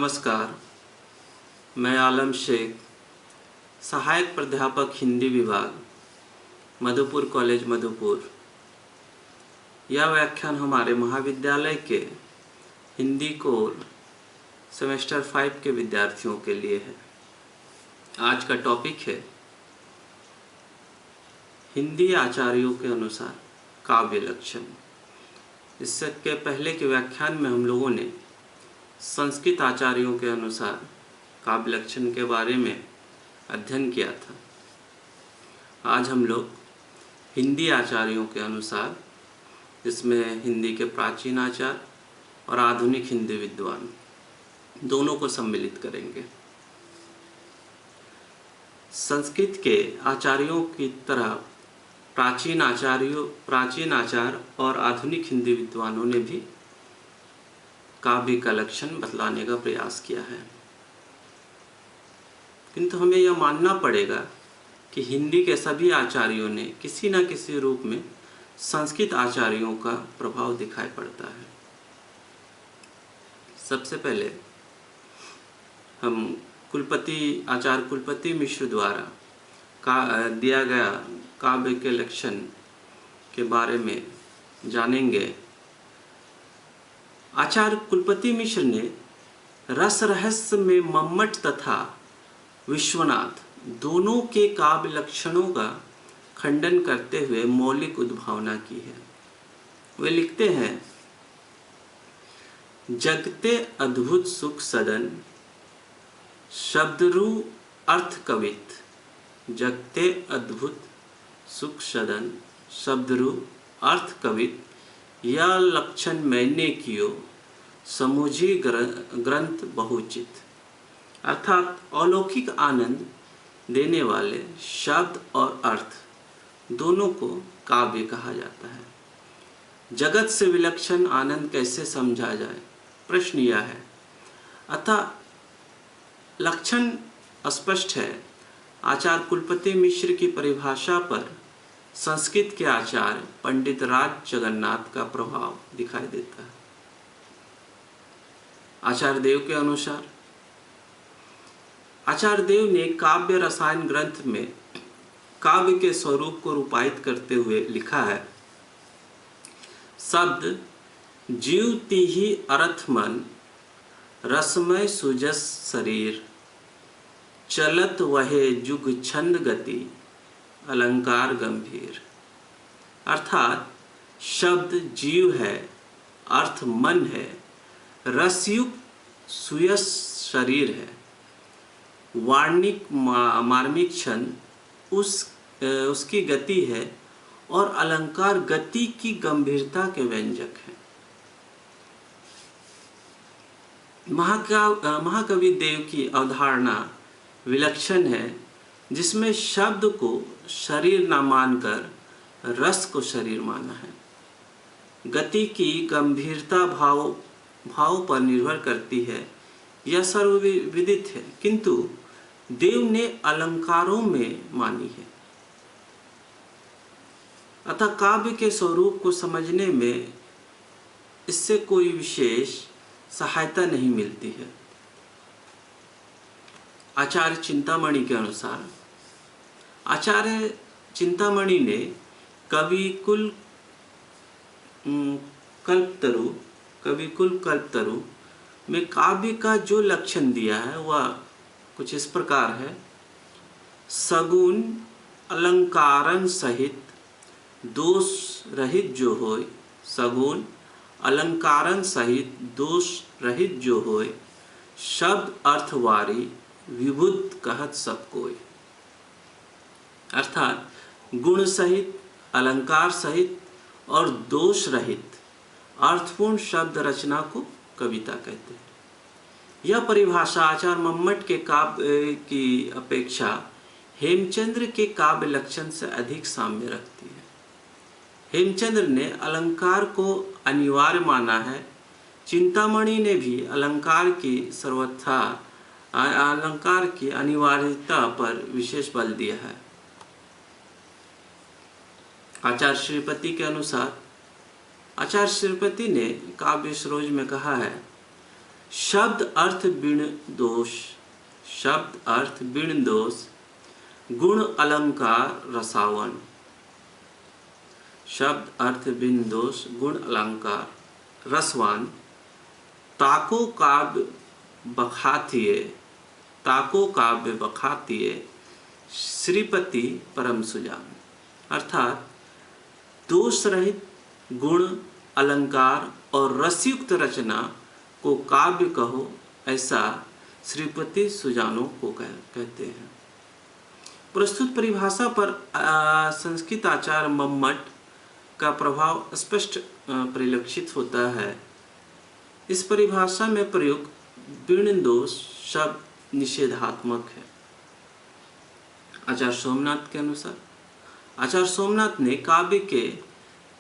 नमस्कार, मैं आलम शेख, सहायक प्राध्यापक हिंदी विभाग, मधुपुर कॉलेज मधुपुर। यह व्याख्यान हमारे महाविद्यालय के हिंदी कोर सेमेस्टर 5 के विद्यार्थियों के लिए है। आज का टॉपिक है हिंदी आचार्यों के अनुसार काव्य लक्षण। इसके पहले के व्याख्यान में हम लोगों ने संस्कृत आचार्यों के अनुसार काव्य लक्षण के बारे में अध्ययन किया था। आज हम लोग हिंदी आचार्यों के अनुसार, जिसमें हिंदी के प्राचीन आचार्य और आधुनिक हिंदी विद्वान दोनों को सम्मिलित करेंगे। संस्कृत के आचार्यों की तरह प्राचीन आचार्य और आधुनिक हिंदी विद्वानों ने भी काव्य का लक्षण बतलाने का प्रयास किया है, किंतु हमें यह मानना पड़ेगा कि हिंदी के सभी आचार्यों ने किसी न किसी रूप में संस्कृत आचार्यों का प्रभाव दिखाई पड़ता है। सबसे पहले हम आचार्य कुलपति मिश्र द्वारा दिया गया काव्य के लक्षण के बारे में जानेंगे। आचार्य कुलपति मिश्र ने रस रहस्य में मम्मट तथा विश्वनाथ दोनों के काव्य लक्षणों का खंडन करते हुए मौलिक उद्भावना की है। वे लिखते हैं, जगते अद्भुत सुख सदन शब्दरू अर्थ कवित। जगते अद्भुत सुख सदन शब्दरू अर्थ कवित, यह लक्षण मैंने कियो समुझी ग्रंथ बहुचित। अर्थात अलौकिक आनंद देने वाले शब्द और अर्थ दोनों को काव्य कहा जाता है। जगत से विलक्षण आनंद कैसे समझा जाए, प्रश्न यह है। अतः लक्षण स्पष्ट है। आचार्य कुलपति मिश्र की परिभाषा पर संस्कृत के आचार्य पंडित राज जगन्नाथ का प्रभाव दिखाई देता है। आचार्य देव के अनुसार, आचार्य देव ने काव्य रसायन ग्रंथ में काव्य के स्वरूप को रूपायित करते हुए लिखा है, शब्द जीवती ही अर्थ मन रसमय सुजस शरीर चलत वहे जुग छंद गति अलंकार गंभीर। अर्थात शब्द जीव है, अर्थ मन है, रसयुक्त सुयस शरीर है, वार्णिक मार्मिक छंद उसकी गति है और अलंकार गति की गंभीरता के व्यंजक है। महाकवि देव की अवधारणा विलक्षण है, जिसमें शब्द को शरीर न मानकर रस को शरीर माना है। गति की गंभीरता भाव पर निर्भर करती है, यह सर्वविदित है, किंतु देव ने अलंकारों में मानी है। अतः काव्य के स्वरूप को समझने में इससे कोई विशेष सहायता नहीं मिलती है। आचार्य चिंतामणि के अनुसार, आचार्य चिंतामणि ने कविकुल कल्पतरु में काव्य का जो लक्षण दिया है वह कुछ इस प्रकार है। सगुण अलंकारन सहित दोष रहित जो होय, सगुण अलंकारन सहित दोष रहित जो होय, शब्द अर्थवारी विभुत कहत सब कोय। अर्थात गुण सहित, अलंकार सहित और दोष रहित अर्थपूर्ण शब्द रचना को कविता कहते हैं। यह परिभाषा आचार्य मम्मट के काव्य की अपेक्षा हेमचंद्र के काव्य लक्षण से अधिक साम्य रखती है। हेमचंद्र ने अलंकार को अनिवार्य माना है। चिंतामणि ने भी अलंकार की अनिवार्यता पर विशेष बल दिया है। आचार्य श्रीपति के अनुसार, आचार्य श्रीपति ने काव्य सरोज में कहा है, शब्द अर्थ बिन दोष, शब्द अर्थ बिन दोष, गुण अलंकार रसावन, शब्द अर्थ बिन दोष, गुण अलंकार रसवान, ताको काव्य बखातिये, ताको काव्य बखातिये, श्रीपति परम सुजान। अर्थात दोष रहित गुण, अलंकार और रसयुक्त रचना को काव्य कहो, ऐसा श्रीपति सुजानों को कहते हैं। प्रस्तुत परिभाषा पर संस्कृत आचार्य मम्मट का प्रभाव स्पष्ट परिलक्षित होता है। इस परिभाषा में प्रयुक्त बिन दोष शब्द निषेधात्मक है। आचार्य सोमनाथ के अनुसार, आचार्य सोमनाथ ने काव्य के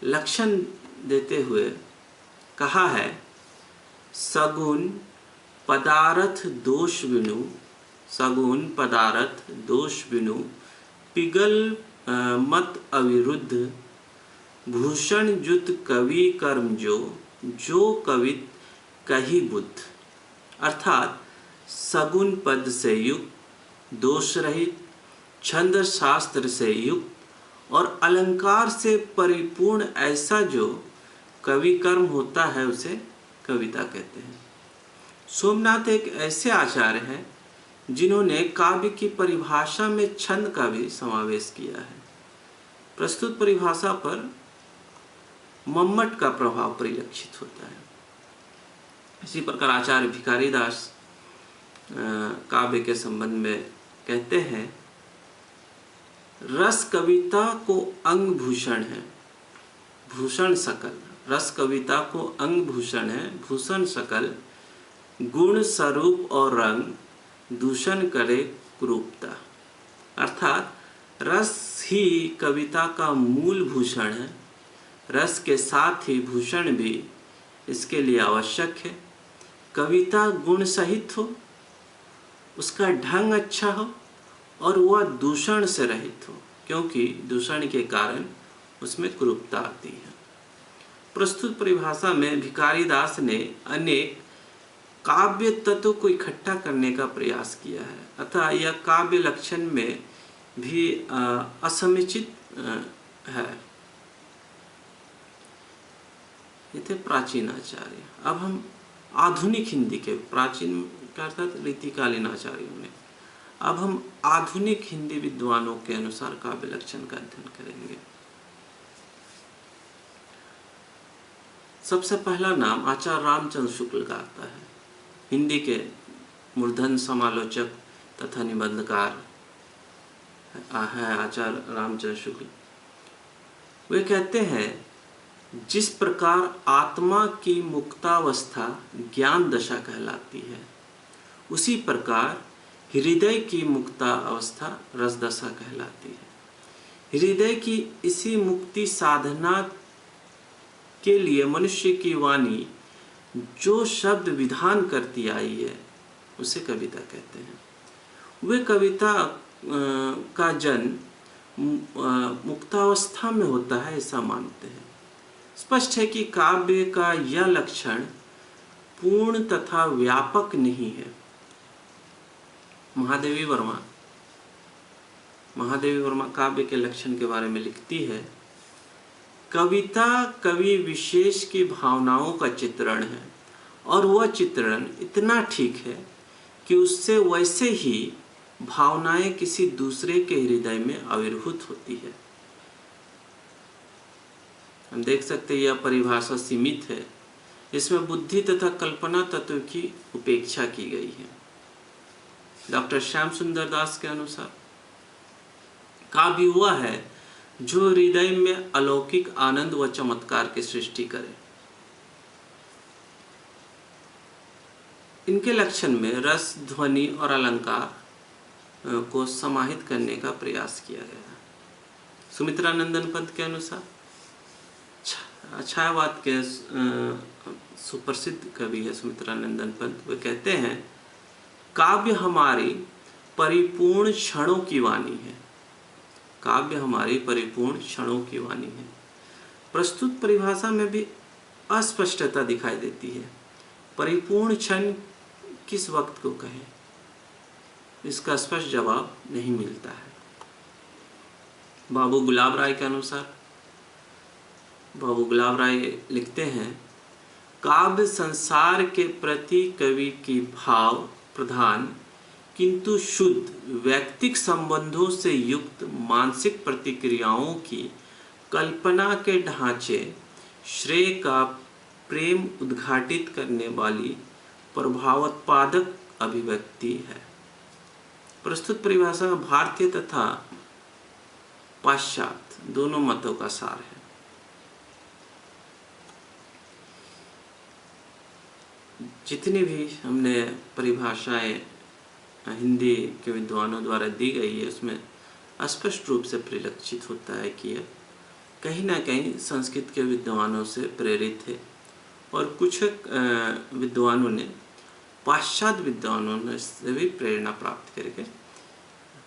लक्षण देते हुए कहा है, सगुण पदार्थ दोष बिनु, सगुण पदार्थ दोष बिनु, पिगल मत अविरुद्ध, भूषण जुत कवि कर्म जो, जो कवित कही बुद्ध। अर्थात सगुण पद से युक्त, दोष रहित, छंद शास्त्र से युक्त और अलंकार से परिपूर्ण ऐसा जो कवि कर्म होता है उसे कविता कहते हैं। सोमनाथ एक ऐसे आचार्य हैं जिन्होंने काव्य की परिभाषा में छंद का भी समावेश किया है। प्रस्तुत परिभाषा पर मम्मट का प्रभाव परिलक्षित होता है। इसी प्रकार आचार्य भिखारीदास काव्य के संबंध में कहते हैं, रस कविता को अंग भूषण है, भूषण सकल, रस कविता को अंग भूषण है, भूषण सकल, गुण स्वरूप और रंग दूषण करे कुरूपता। अर्थात रस ही कविता का मूल भूषण है, रस के साथ ही भूषण भी इसके लिए आवश्यक है। कविता गुण सहित हो, उसका ढंग अच्छा हो और वह दूषण से रहित हो, क्योंकि दूषण के कारण उसमें कुरूपता आती है। प्रस्तुत परिभाषा में भिखारीदास ने अनेक काव्य तत्वों को इकट्ठा करने का प्रयास किया है, अतः यह काव्य लक्षण में भी असमुचित है। ये थे प्राचीन आचार्य। अब हम आधुनिक हिंदी के, प्राचीन का अर्थात रीतिकालीन आचार्यों में, अब हम आधुनिक हिंदी विद्वानों के अनुसार काव्य लक्षण का अध्ययन करेंगे। सबसे पहला नाम आचार्य रामचंद्र शुक्ल का आता है। हिंदी के मूर्धन्य समालोचक तथा निबंधकार है आचार्य रामचंद्र शुक्ल। वे कहते हैं, जिस प्रकार आत्मा की मुक्तावस्था ज्ञान दशा कहलाती है, उसी प्रकार हृदय की मुक्ता अवस्था रस दशा कहलाती है। हृदय की इसी मुक्ति साधना के लिए मनुष्य की वाणी जो शब्द विधान करती आई है उसे कविता कहते हैं। वे कविता का जन्म मुक्तावस्था में होता है ऐसा मानते हैं। स्पष्ट है कि काव्य का यह लक्षण पूर्ण तथा व्यापक नहीं है। महादेवी वर्मा काव्य के लक्षण के बारे में लिखती है, कविता कवि विशेष की भावनाओं का चित्रण है और वह चित्रण इतना ठीक है कि उससे वैसे ही भावनाएं किसी दूसरे के हृदय में आविर्भूत होती है। हम देख सकते हैं यह परिभाषा सीमित है, इसमें बुद्धि तथा कल्पना तत्व की उपेक्षा की गई है। डॉक्टर श्याम सुंदर दास के अनुसार काव्य वह है जो हृदय में अलौकिक आनंद व चमत्कार की सृष्टि करे। इनके लक्षण में रस, ध्वनि और अलंकार को समाहित करने का प्रयास किया गया। सुमित्रानंदन पंत के अनुसार छायावाद के सुप्रसिद्ध कवि है सुमित्रानंदन पंत। वे कहते हैं, काव्य हमारी परिपूर्ण क्षणों की वाणी है, काव्य हमारी परिपूर्ण क्षणों की वाणी है। प्रस्तुत परिभाषा में भी अस्पष्टता दिखाई देती है। परिपूर्ण क्षण किस वक्त को कहें, इसका स्पष्ट जवाब नहीं मिलता है। बाबू गुलाब राय के अनुसार, बाबू गुलाब राय लिखते हैं, काव्य संसार के प्रति कवि की भाव प्रधान किंतु शुद्ध वैयक्तिक संबंधों से युक्त मानसिक प्रतिक्रियाओं की कल्पना के ढांचे श्रेय का प्रेम उद्घाटित करने वाली प्रभावोत्पादक अभिव्यक्ति है। प्रस्तुत परिभाषा भारतीय तथा पाश्चात्य दोनों मतों का सार है। जितनी भी हमने परिभाषाएं हिंदी के विद्वानों द्वारा दी गई है, उसमें स्पष्ट रूप से परिलक्षित होता है कि यह कहीं ना कहीं संस्कृत के विद्वानों से प्रेरित है और कुछ विद्वानों ने पाश्चात्य विद्वानों से भी प्रेरणा प्राप्त करके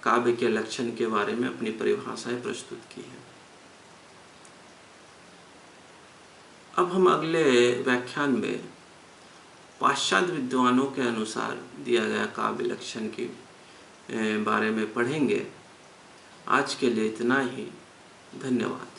काव्य के लक्षण के बारे में अपनी परिभाषाएं प्रस्तुत की हैं। अब हम अगले व्याख्यान में पाश्चात्य विद्वानों के अनुसार दिया गया काव्य लक्षण के बारे में पढ़ेंगे। आज के लिए इतना ही। धन्यवाद।